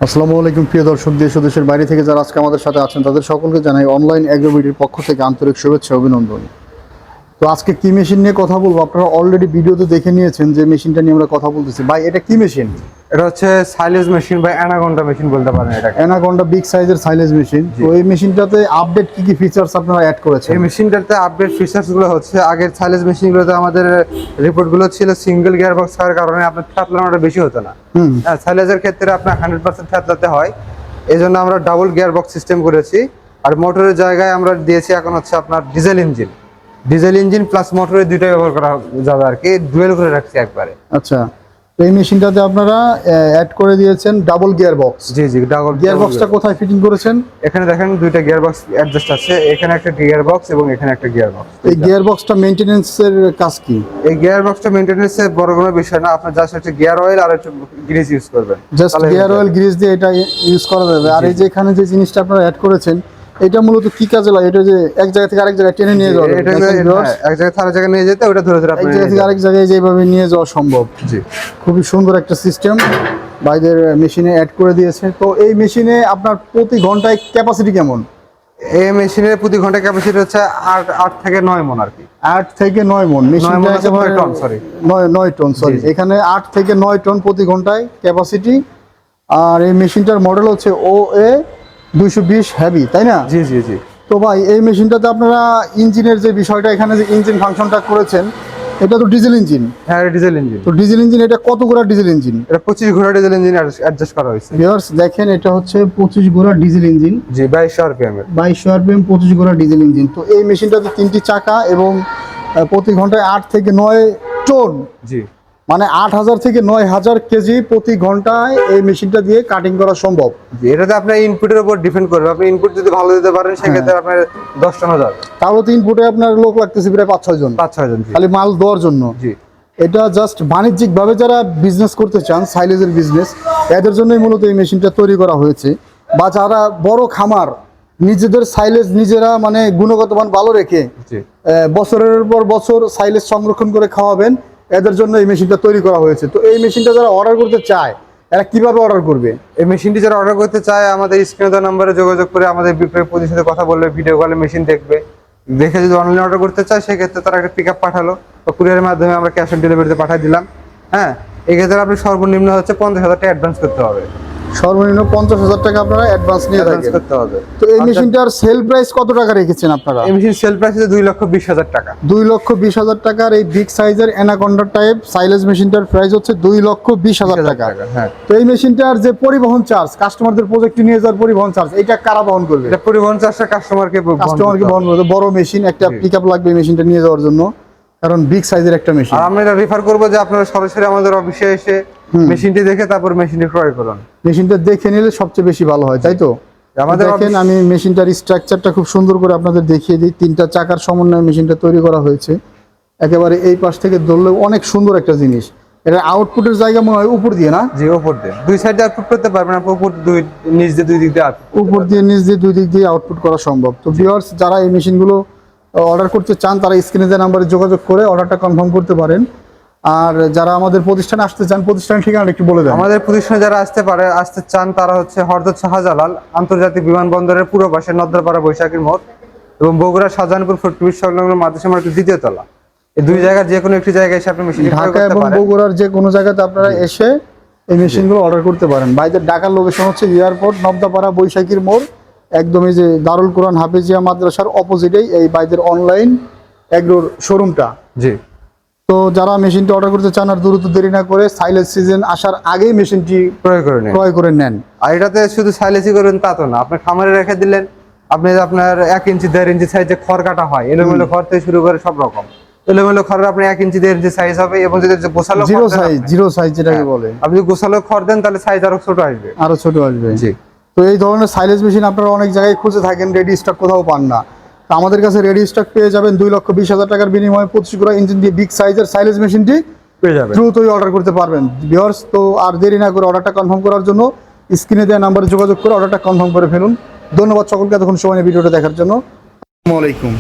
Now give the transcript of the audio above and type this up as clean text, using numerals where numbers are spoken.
আসসালামু আলাইকুম প্রিয় দর্শক, দেশ ও দেশের বাইরে থেকে যারা আজকে আমাদের সাথে আছেন তাদের সকলকে জানাই অনলাইন এগ্রোবিডির পক্ষ থেকে আন্তরিক শুভেচ্ছা অভিনন্দন। তো আজকে কি মেশিন নিয়ে কথা বলবো, আপনারা অলরেডি ভিডিওতে দেখে নিয়েছেন যে মেশিনটা নিয়ে আমরা কথা বলতেছি। ভাই এটা কি মেশিন? এটা হচ্ছে সাইলেজ মেশিন বা অ্যানাকোন্ডা মেশিন বলতে পারেন এটাকে। অ্যানাকোন্ডা বিগ সাইজের সাইলেজ মেশিন। তো এই মেশিনটাতে আপডেট কি কি ফিচারস আপনারা অ্যাড করেছেন? এই মেশিনটাতে আপডেট ফিচারস গুলো হচ্ছে, আগের সাইলেজ মেশিনগুলোতে আমাদের রিপোর্ট গুলো ছিল সিঙ্গেল গিয়ার বক্স হওয়ার কারণে আপনার থ্যাতলানোটা বেশি হতো না। হ্যাঁ, সাইলেজের ক্ষেত্রে আপনার 100% থ্যাতলাতে হয়, এই জন্য আমরা ডাবল গিয়ার বক্স সিস্টেম করেছি। আর মোটরের জায়গায় আমরা দিয়েছি এখন হচ্ছে আপনার ডিজেল ইঞ্জিন প্লাস মোটরের দুইটাই ব্যবহার করা যাবে আর কি, ডুয়েল করে রাখছি একবারে। আচ্ছা, এই মেশিনটাতে আপনারা অ্যাড করে দিয়েছেন ডাবল গিয়ার বক্স। জি ডাবল গিয়ার বক্সটা কোথায় ফিটিং করেছেন? এখানে দেখেন দুইটা গিয়ার বক্স অ্যাডজাস্ট আছে, এখানে একটা গিয়ার বক্স এবং এখানে একটা গিয়ার বক্স। এই গিয়ার বক্সটা মেইনটেনেন্সের কাজ কি? এই গিয়ার বক্সটা মেইনটেনেন্সের বড় কোনো বিষয় না, আপনার জাস্ট হচ্ছে গিয়ার অয়েল আর একটু গ্রিস ইউজ করবেন, জাস্ট গিয়ার অয়েল গ্রিস দিয়ে এটা ইউজ করা যাবে। আর এই যে এখানে যে জিনিসটা আপনারা অ্যাড করেছেন এটা মূলত কি কাজে লাগে? এটা যে এক জায়গা থেকে আরেক জায়গায় টেনে নিয়ে যাওয়া, এটা এক জায়গা থেকে আরেক জায়গায় নিয়ে যেতে ওটা ধরে ধরে এক জায়গা থেকে আরেক জায়গায় যেভাবে নিয়ে যাওয়া সম্ভব। জি, খুবই সুন্দর একটা সিস্টেম বাইদের মেশিনে অ্যাড করে দিয়েছে। তো এই মেশিনে আপনার প্রতি ঘন্টায় ক্যাপাসিটি কেমন? এই মেশিনের প্রতি ঘন্টা ক্যাপাসিটি হচ্ছে 8 থেকে 9 মণ আর কি। 8 থেকে 9 মণ। মেশিনটা একেবারে 9 টন, সরি, এখানে 8 থেকে 9 টন প্রতি ঘন্টায় ক্যাপাসিটি। আর এই মেশিনটার মডেল হচ্ছে OA 220 হেভি, তাই না? জি। তো ভাই এই মেশিনটাতে আপনারা ইঞ্জিনের যে বিষয়টা, এখানে যে ইঞ্জিন ফাংশনটা করেছেন এটা তো ডিজেল ইঞ্জিন। হ্যাঁ, ডিজেল ইঞ্জিন। তো ডিজেল ইঞ্জিন, এটা কত ঘোড়া ডিজেল ইঞ্জিন? এটা 25 ঘোড়া ডিজেল ইঞ্জিন অ্যাডজাস্ট করা হয়েছে। ভিউয়ার্স দেখেন, এটা হচ্ছে 25 ঘোড়া ডিজেল ইঞ্জিন। জি, 2200 আরপিএম এর 2200 আরপিএম 25 ঘোড়া ডিজেল ইঞ্জিন। তো এই মেশিনটাতে 3টি চাকা এবং প্রতি ঘন্টায় 8 থেকে 9 টন, জি, মানে 8000 থেকে 9000 কেজি প্রতি ঘন্টায় এই মেশিনটা দিয়ে কাটিং করা সম্ভব। জি। এটাতে আপনার ইনপুটের উপর ডিপেন্ড করবে, আপনি ইনপুট যদি ভালো দিতে পারেন সেক্ষেত্রে আপনার 10 টন যাবে। তাহলে 3 ফুটে আপনার লোক লাগতেছে প্রায় 5-6 জন, 5-6 জন খালি মাল দেওয়ার জন্য। জি। এটা জাস্ট বাণিজ্যিকভাবে যারা বিজনেস করতে চান, সাইলেজের বিজনেস, এদের জন্যই মূলত এই মেশিনটা তৈরি করা হয়েছে। বা যারা বড় খামার, নিজেদের সাইলেজ নিজেরা মানে গুণগত মান ভালো রেখে বছরের পর বছর সাইলেজ সংরক্ষণ করে খাওয়াবেন, এদের জন্য এই মেশিনটা তৈরি করা হয়েছে। তো এই মেশিনটা যারা অর্ডার করতে চায় এরা কিভাবে অর্ডার করবে? এই মেশিনটি যারা অর্ডার করতে চায় আমাদের স্ক্রিনে দেওয়া নম্বরে যোগাযোগ করে আমাদের বিক্রয় প্রতিনিধির সাথে কথা বললে ভিডিও কলে মেশিন দেখবে, দেখে যদি অনলাইন অর্ডার করতে চায় সেক্ষেত্রে তারা একটা পিক আপ পাঠালো বা কুরিয়ারের মাধ্যমে আমরা ক্যাশ অন ডেলিভারিতে পাঠিয়ে দিলাম। হ্যাঁ, এক্ষেত্রে আপনি সর্বনিম্ন হচ্ছে 50,000 টাকা অ্যাডভান্স করতে হবে। সর্বনিম্ন 50,000 টাকা আপনারা অ্যাডভান্স নিয়ে থাকেন। করতে হবে। তো এই মেশিনটার সেল প্রাইস কত টাকা রেখেছেন আপনারা? এই মেশিন সেল প্রাইস হচ্ছে 2,20,000 টাকা। 2,20,000 টাকার এই বিগ সাইজের অ্যানাকোন্ডা টাইপ সাইলেজ মেশিনটার প্রাইস হচ্ছে 2,20,000 টাকা। হ্যাঁ। তো এই মেশিনটার যে পরিবহন চার্জ, কাস্টমারদের প্রজেক্টে নিয়ে যাওয়ার পরিবহন চার্জ, এটা কারা বহন করবে? এটা পরিবহন চার্জটা কাস্টমারকে বহন করবে। বড় মেশিন একটা পিকআপ লাগবে এই মেশিনটা নিয়ে যাওয়ার জন্য, কারণ বিগ সাইজের একটা মেশিন। আর আমরা এটা রেফার করব যে আপনারা সরাসরি আমাদের অফিসে এসে মেশিনটি দেখে তারপর মেশিনটি ক্রয় করুন। মেশিনটা দেখে নিলে সবচেয়ে বেশি ভালো হয়, তাই তো? আমাদের দেখেন, আমি মেশিনটার স্ট্রাকচারটা খুব সুন্দর করে আপনাদের দেখিয়ে দিই। 3টা চাকার সমন্বয়ে মেশিনটা তৈরি করা হয়েছে। একেবারে এই পাশ থেকে ধরলে অনেক সুন্দর একটা জিনিস। এটা আউটপুটের জায়গা মনে হয় উপর দিয়ে, না? জি, উপর দিয়ে দুই সাইডে আউটপুট করতে পারবেন আপনি, উপর নিচ দিয়ে দুই দিক দিয়ে উপর দিয়ে নিচ দিয়ে দুই দিক দিয়ে আউটপুট করা সম্ভব। তো ভিউয়ার্স যারা এই মেশিনগুলো অর্ডার করতে চান তারা স্ক্রিনে দেওয়া নাম্বারে যোগাযোগ করে অর্ডারটা কনফার্ম করতে পারেন। আর যারা আমাদের প্রতিষ্ঠানে আসতে চান, প্রতিষ্ঠান ঠিকানাটা একটু বলে দেন। আমাদের প্রতিষ্ঠানে যারা আসতে চান তারা হচ্ছে হযরত শাহজালাল আন্তর্জাতিক বিমানবন্দরের পূর্ব পাশে নদ্দাপাড়া বৈশাখীর মোড় এবং বগুড়া শাহজাহানপুর ফুটব্রিজ সংলগ্ন মাদ্রাসা মার্কেট 2য় তলা। এই দুই জায়গার যে কোনো একটি জায়গায় এসে আপনি মেশিন ঢাকা এবং বগুড়ার যে কোনো জায়গাতে আপনারা এসে এই মেশিনগুলো অর্ডার করতে পারেন। বাইদের ঢাকার লোকেশন হচ্ছে এয়ারপোর্ট, নবদাপাড়া বৈশাখীর মোড়, একদমই যে দারুল কোরআন হাফেজিয়া মাদ্রাসার অপোজিটেই এই বাইদের অনলাইন এগ্রোর শোরুমটা। জি। তো যারা মেশিনটি অর্ডার করতে চান আর দ্রুত দেরি না করে সাইলেজ সিজন আসার আগেই মেশিনটি ক্রয় করে নেন। আর এটাতে শুধু সাইলেজই করবেন তা তো না, আপনি খামারে রেখে দিলেন, আপনি আপনার 1 ইঞ্চি 1.5 ইঞ্চি সাইজে খড় কাটা হয়, এলোমেলো খড় থেকে শুরু করে সব রকম এলোমেলো খড়ের আপনি 1 ইঞ্চি 1.5 ইঞ্চি সাইজ হবে। এবং যদি গোছালো জিরো সাইজ যেটাকে বলে, আপনি যদি গোছালো খড় দেন তাহলে সাইজ আরো ছোট আসবে, আরো ছোট আসবে। জি। তো এই ধরনের সাইলেজ মেশিন আপনারা অনেক জায়গায় খুঁজে থাকেন, রেডি স্টক কোথাও পান না। তো আমাদের কাছে রেডি স্টক পেয়ে যাবেন 2,20,000 টাকার বিনিময়ে 25 ঘোড়া ইঞ্জিন দিয়ে বিগ সাইজের সাইলেজ মেশিনটি পেয়ে যাবেন। দ্রুতই অর্ডার করতে পারবেন ভিউয়ার্স। তো আর দেরি না করে অর্ডারটা কনফার্ম করার জন্য স্ক্রিনে দেওয়া নাম্বারে যোগাযোগ করে অর্ডারটা কনফার্ম করে ফেলুন। ধন্যবাদ সকলকে এতক্ষণ সময় নিয়ে ভিডিওটা দেখার জন্য। আসসালামু আলাইকুম।